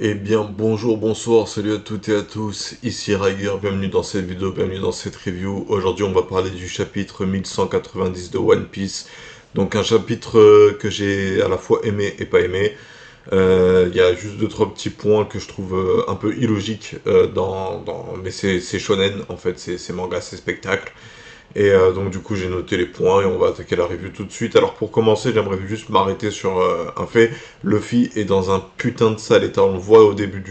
Eh bien, bonjour, bonsoir, salut à toutes et à tous, ici Rager, bienvenue dans cette vidéo, bienvenue dans cette review. Aujourd'hui, on va parler du chapitre 1190 de One Piece. Donc un chapitre que j'ai à la fois aimé et pas aimé. Il y a juste deux, trois petits points que je trouve un peu illogiques mais c'est shonen, en fait, c'est manga, c'est spectacle. Et donc du coup j'ai noté les points et on va attaquer la review tout de suite. Alors pour commencer j'aimerais juste m'arrêter sur un fait. Luffy est dans un putain de sale état. On le voit au début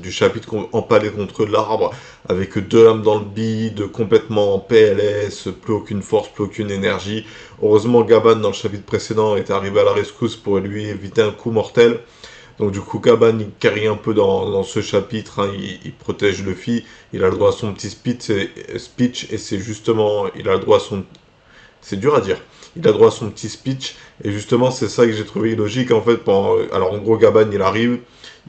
du chapitre empalé contre l'arbre avec deux lames dans le bide, complètement en PLS, plus aucune force, plus aucune énergie. Heureusement Gaban dans le chapitre précédent est arrivé à la rescousse pour lui éviter un coup mortel. Donc du coup, Caban, il carry un peu dans ce chapitre, hein, il protège Luffy, il a le droit à son petit speech, et c'est justement, il a le droit à son... C'est dur à dire. Il a le droit à son petit speech, et justement, c'est ça que j'ai trouvé illogique, en fait. Alors en gros, Gaban, il arrive,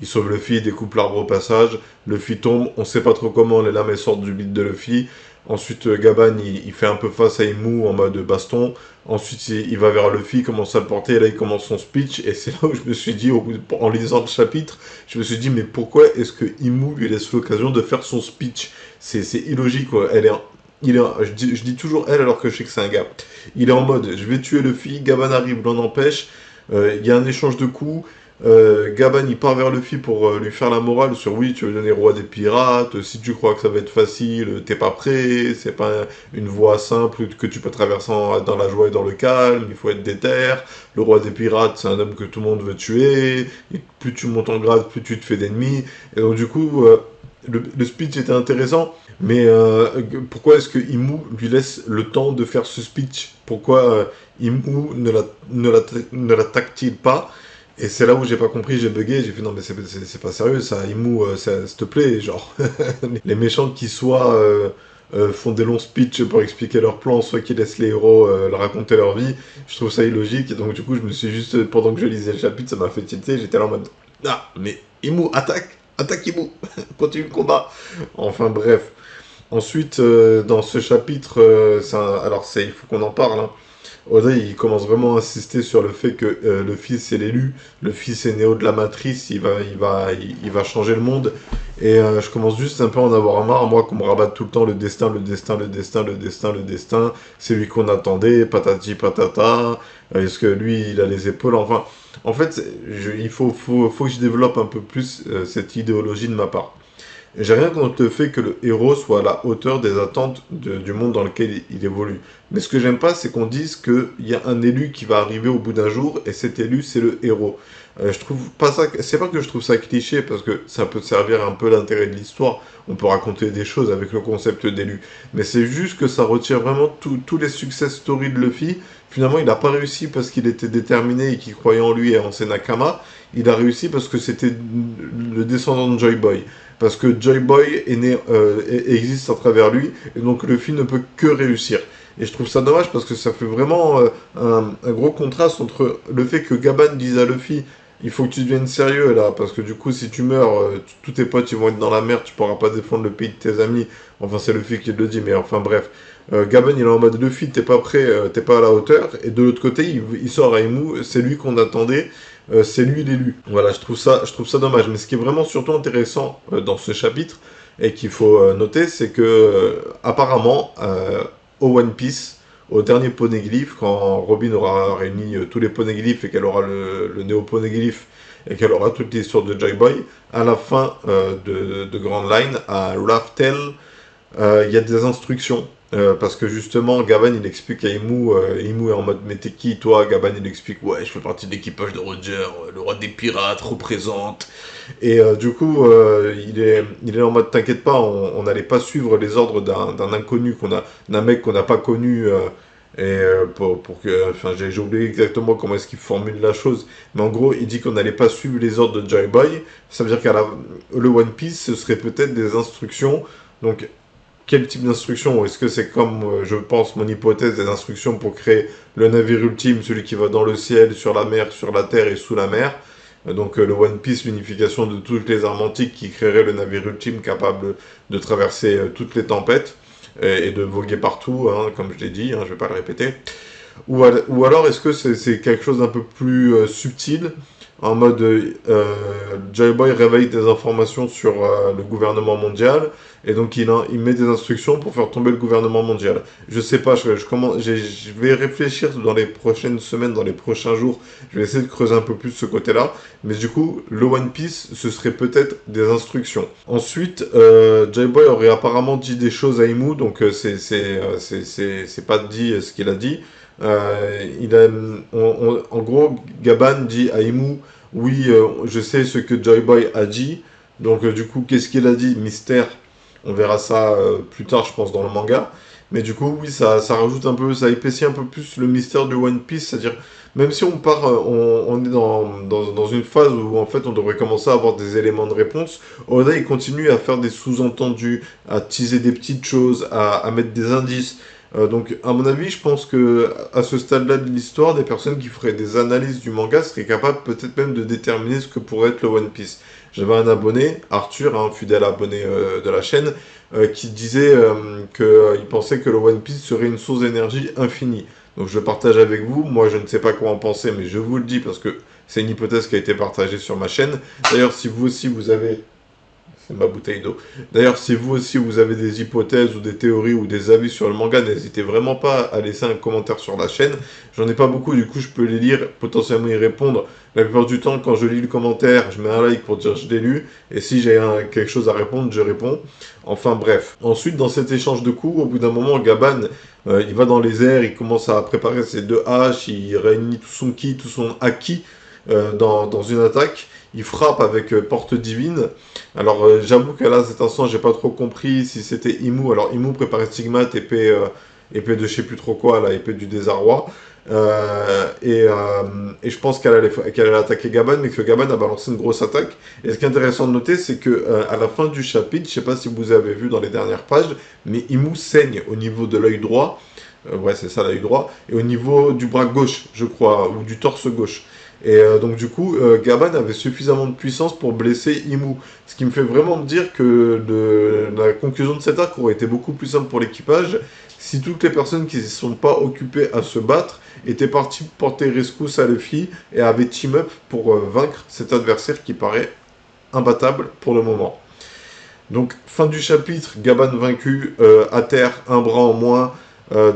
il sauve Luffy, il découpe l'arbre au passage, Luffy tombe, on sait pas trop comment les lames sortent du bide de Luffy. Ensuite, Gaban, il fait un peu face à Imu en mode baston. Ensuite, il va vers Luffy, il commence à le porter, et là, il commence son speech. Et c'est là où je me suis dit, en lisant le chapitre, je me suis dit, mais pourquoi est-ce que Imu lui laisse l'occasion de faire son speech? C'est illogique, quoi. Je dis toujours elle alors que je sais que c'est un gars. Il est en mode, je vais tuer Luffy, Gaban arrive, l'en empêche. Il y a un échange de coups. Gaban il part vers Luffy pour lui faire la morale sur oui, tu veux donner roi des pirates, si tu crois que ça va être facile, t'es pas prêt, c'est pas une voie simple que tu peux traverser dans la joie et dans le calme, il faut être déter. Le roi des pirates, c'est un homme que tout le monde veut tuer, et plus tu montes en grade, plus tu te fais d'ennemis. Et donc du coup, le speech était intéressant, mais pourquoi est-ce que Imu lui laisse le temps de faire ce speech? Pourquoi Imu ne l'attaque-t-il pas? Et c'est là où j'ai pas compris, j'ai bugué, j'ai fait non mais c'est pas sérieux ça, Imu, s'il te plaît, genre les méchants qui soit font des longs speeches pour expliquer leur plan, soit qui laissent les héros leur raconter leur vie, je trouve ça illogique, et donc du coup je me suis juste, pendant que je lisais le chapitre, ça m'a fait tilter, j'étais là en mode, ah mais Imu, attaque Imu, continue le combat, enfin bref. Ensuite, dans ce chapitre, il faut qu'on en parle, hein. Audrey, il commence vraiment à insister sur le fait que le fils est l'élu, le fils est Néo de la matrice, il va changer le monde. Et je commence juste un peu à en avoir marre, moi, qu'on me rabatte tout le temps le destin, le destin, le destin, le destin, le destin. C'est lui qu'on attendait, patati patata. Est-ce que lui, il a les épaules? Enfin, en fait, faut que je développe un peu plus cette idéologie de ma part. J'ai rien contre le fait que le héros soit à la hauteur des attentes du monde dans lequel il évolue. Mais ce que j'aime pas, c'est qu'on dise qu'il y a un élu qui va arriver au bout d'un jour et cet élu, c'est le héros. Je trouve pas ça. C'est pas que je trouve ça cliché parce que ça peut servir un peu l'intérêt de l'histoire. On peut raconter des choses avec le concept d'élu. Mais c'est juste que ça retire vraiment tous les success stories de Luffy. Finalement, il n'a pas réussi parce qu'il était déterminé et qu'il croyait en lui et en ses Nakama. Il a réussi parce que c'était le descendant de Joy Boy parce que Joy Boy est né, existe à travers lui, et donc Luffy ne peut que réussir. Et je trouve ça dommage parce que ça fait vraiment un gros contraste entre le fait que Gaban dise à Luffy il faut que tu deviennes sérieux là, parce que du coup, si tu meurs, tous tes potes ils vont être dans la merde, tu pourras pas défendre le pays de tes amis. Enfin, c'est Luffy qui le dit, mais enfin, bref. Gaban il est en mode Luffy, t'es pas prêt, t'es pas à la hauteur. Et de l'autre côté, il sort à Imu, c'est lui qu'on attendait, c'est lui l'élu. Voilà, je trouve ça dommage. Mais ce qui est vraiment surtout intéressant dans ce chapitre, et qu'il faut noter, c'est que apparemment, au One Piece, au dernier poneglyphe, quand Robin aura réuni tous les poneglyphes et qu'elle aura le néo-poneglyphe et qu'elle aura toute l'histoire de Joy Boy, à la fin de Grand Line, à Raftel, il y a des instructions. Parce que justement, Gaban il explique à Imu, Imu est en mode mais t'es qui toi? Gaban il explique ouais, je fais partie de l'équipage de Roger, le roi des pirates représente. Et du coup, il est en mode t'inquiète pas, on n'allait pas suivre les ordres d'un inconnu, d'un mec qu'on n'a pas connu. Pour que, enfin, j'ai oublié exactement comment est-ce qu'il formule la chose, mais en gros, il dit qu'on n'allait pas suivre les ordres de Joy Boy. Ça veut dire le One Piece, ce serait peut-être des instructions. Donc, quel type d'instruction? Est-ce que c'est comme, je pense, mon hypothèse, des instructions pour créer le navire ultime, celui qui va dans le ciel, sur la mer, sur la terre et sous la mer? Donc le One Piece, l'unification de toutes les armes antiques qui créerait le navire ultime capable de traverser toutes les tempêtes et de voguer partout, hein, comme je l'ai dit, hein, je ne vais pas le répéter. Ou alors est-ce que c'est quelque chose d'un peu plus subtil? en mode Joy Boy réveille des informations sur le gouvernement mondial, et donc il met des instructions pour faire tomber le gouvernement mondial. Je sais pas, je vais réfléchir dans les prochaines semaines, dans les prochains jours, je vais essayer de creuser un peu plus ce côté-là, mais du coup, le One Piece, ce serait peut-être des instructions. Ensuite, Joy Boy aurait apparemment dit des choses à Imu, donc c'est pas dit ce qu'il a dit. En gros, Gaban dit à Imu, oui, je sais ce que Joy Boy a dit. Donc, du coup, qu'est-ce qu'il a dit? Mystère. On verra ça plus tard, je pense, dans le manga. Mais du coup, oui, ça rajoute un peu, ça épaissit un peu plus le mystère du One Piece. C'est-à-dire, même si on part, on est dans une phase où en fait on devrait commencer à avoir des éléments de réponse, Oda il continue à faire des sous-entendus, à teaser des petites choses, à mettre des indices. Donc, à mon avis, je pense que à ce stade-là de l'histoire, des personnes qui feraient des analyses du manga seraient capables peut-être même de déterminer ce que pourrait être le One Piece. J'avais un abonné, Arthur, un fidèle abonné de la chaîne, qui disait qu'il pensait que le One Piece serait une source d'énergie infinie. Donc, je le partage avec vous. Moi, je ne sais pas quoi en penser, mais je vous le dis parce que c'est une hypothèse qui a été partagée sur ma chaîne. D'ailleurs, si vous aussi vous avez c'est ma bouteille d'eau. D'ailleurs, si vous aussi vous avez des hypothèses ou des théories ou des avis sur le manga, n'hésitez vraiment pas à laisser un commentaire sur la chaîne. J'en ai pas beaucoup, du coup je peux les lire, potentiellement y répondre. La plupart du temps, quand je lis le commentaire, je mets un like pour dire je l'ai lu. Et si j'ai quelque chose à répondre, je réponds. Enfin bref. Ensuite, dans cet échange de coups, au bout d'un moment, Gaban, il va dans les airs, il commence à préparer ses deux haches, il réunit tout son ki, tout son haki dans une attaque. Il frappe avec porte divine. Alors j'avoue qu'à là, cet instant, j'ai pas trop compris si c'était Imu. Alors Imu préparait Stigmate, épée de je sais plus trop quoi, là, épée du désarroi. Et je pense qu'elle allait attaquer Gaban, mais que Gaban a balancé une grosse attaque. Et ce qui est intéressant de noter, c'est que à la fin du chapitre, je sais pas si vous avez vu dans les dernières pages, mais Imu saigne au niveau de l'œil droit. Ouais, c'est ça, l'œil droit. Et au niveau du bras gauche, je crois, ou du torse gauche. Et donc du coup, Gaban avait suffisamment de puissance pour blesser Imu. Ce qui me fait vraiment me dire que la conclusion de cet arc aurait été beaucoup plus simple pour l'équipage si toutes les personnes qui ne se sont pas occupées à se battre étaient parties porter rescousse à Luffy et avaient team up pour vaincre cet adversaire qui paraît imbattable pour le moment. Donc fin du chapitre, Gaban vaincu, à terre, un bras en moins,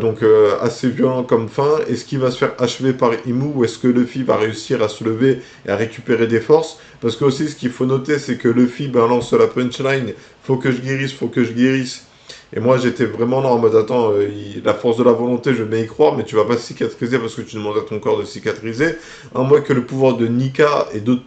donc assez violent comme fin. Est-ce qu'il va se faire achever par Imu ou est-ce que Luffy va réussir à se lever et à récupérer des forces? Parce que aussi ce qu'il faut noter c'est que Luffy balance la punchline, faut que je guérisse, faut que je guérisse. Et moi j'étais vraiment là en mode attends, la force de la volonté je vais bien y croire, mais tu vas pas cicatriser parce que tu demandes à ton corps de cicatriser. À moins que le pouvoir de Nika et d'autres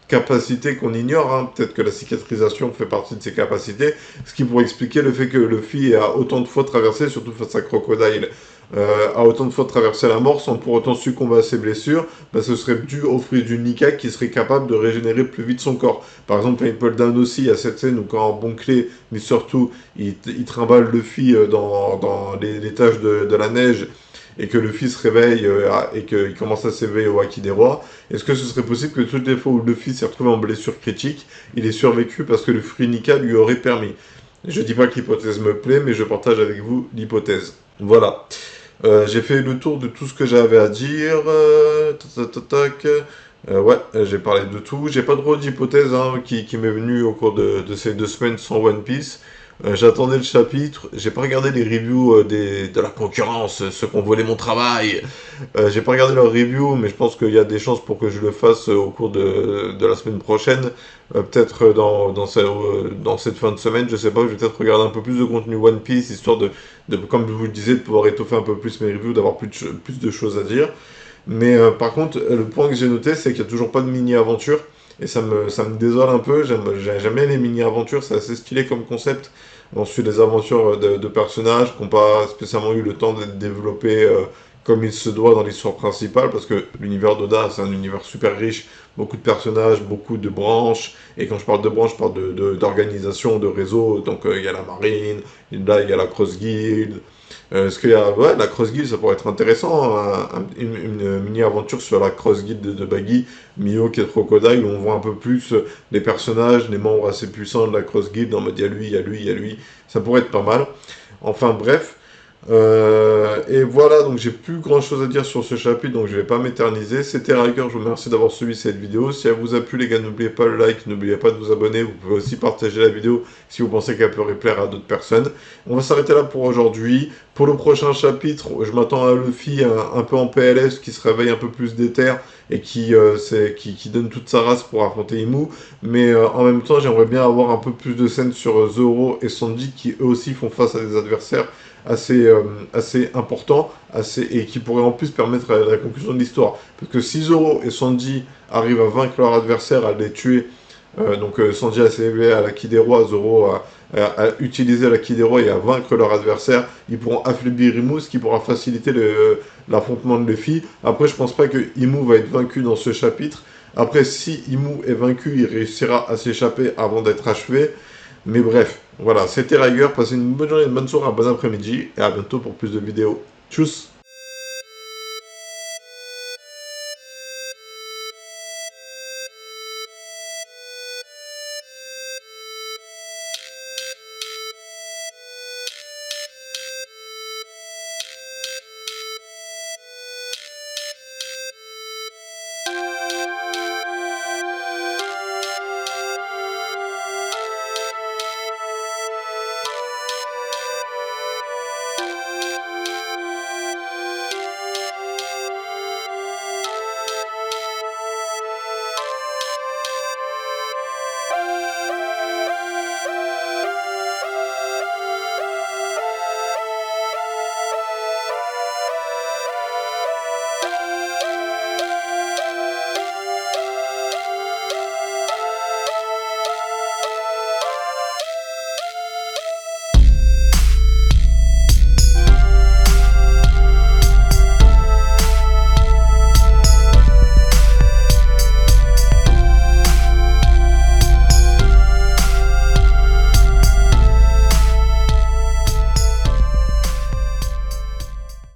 capacités qu'on ignore, hein. Peut-être que la cicatrisation fait partie de ses capacités, ce qui pourrait expliquer le fait que Luffy a autant de fois traversé, surtout face à Crocodile, a autant de fois traversé la mort sans pour autant succomber à ses blessures, bah, ce serait dû au fruit du Nika qui serait capable de régénérer plus vite son corps. Par exemple, Maple Down aussi, il y a cette scène où quand en bon clé, mais surtout, il trimballe Luffy dans les taches de la neige, et que Luffy se réveille et qu'il commence à s'éveiller au Haki des Rois, est-ce que ce serait possible que toutes les fois où Luffy s'est retrouvé en blessure critique, il ait survécu parce que le fruit Nika lui aurait permis? Je dis pas que l'hypothèse me plaît, mais je partage avec vous l'hypothèse. Voilà. J'ai fait le tour de tout ce que j'avais à dire. Ouais, j'ai parlé de tout. J'ai pas trop d'hypothèses hein, qui m'est venue au cours de ces 2 semaines sans One Piece. J'attendais le chapitre, j'ai pas regardé les reviews de la concurrence, ceux qui ont volé mon travail. J'ai pas regardé leurs reviews, mais je pense qu'il y a des chances pour que je le fasse au cours de la semaine prochaine. Peut-être dans cette fin de semaine, je sais pas, je vais peut-être regarder un peu plus de contenu One Piece, histoire comme je vous le disais, de pouvoir étoffer un peu plus mes reviews, d'avoir plus de choses à dire. Mais par contre, le point que j'ai noté, c'est qu'il n'y a toujours pas de mini-aventure. Et ça me désole un peu. J'aime bien les mini-aventures, c'est assez stylé comme concept. On suit des aventures de personnages qui n'ont pas spécialement eu le temps d'être développés comme il se doit dans l'histoire principale, parce que l'univers d'Oda, c'est un univers super riche, beaucoup de personnages, beaucoup de branches. Et quand je parle de branches, je parle d'organisation, de réseau. Donc il y a la marine, là il y a la Cross Guild. Est-ce qu'il y a ouais, la Cross Guild, ça pourrait être intéressant, une mini-aventure sur la Cross Guild de Baggy, Mihawk et Crocodile, où on voit un peu plus les personnages, les membres assez puissants de la Cross Guild, en mode il y a lui, il y a lui, il y a lui, ça pourrait être pas mal. Enfin bref, Et voilà, donc j'ai plus grand chose à dire sur ce chapitre, donc je vais pas m'éterniser. C'était Riker, je vous remercie d'avoir suivi cette vidéo. Si elle vous a plu les gars, n'oubliez pas le like, n'oubliez pas de vous abonner. Vous pouvez aussi partager la vidéo si vous pensez qu'elle pourrait plaire à d'autres personnes. On va s'arrêter là pour aujourd'hui. Pour le prochain chapitre, je m'attends à Luffy un peu en PLS, qui se réveille un peu plus déter et qui donne toute sa race pour affronter Imu. Mais en même temps, j'aimerais bien avoir un peu plus de scènes sur Zoro et Sanji qui eux aussi font face à des adversaires assez important, et qui pourrait en plus permettre la conclusion de l'histoire. Parce que si Zoro et Sanji arrivent à vaincre leur adversaire, à les tuer, Sanji a s'élevé à l'Aki des Rois, Zoro a utilisé l'Aki des Rois et à vaincre leur adversaire, ils pourront affaiblir Imu, ce qui pourra faciliter l'affrontement de Luffy. Après, je pense pas que Imu va être vaincu dans ce chapitre. Après, si Imu est vaincu, il réussira à s'échapper avant d'être achevé. Mais bref, voilà, c'était Riger, passez une bonne journée, une bonne soirée, un bon après-midi, et à bientôt pour plus de vidéos. Tchuss!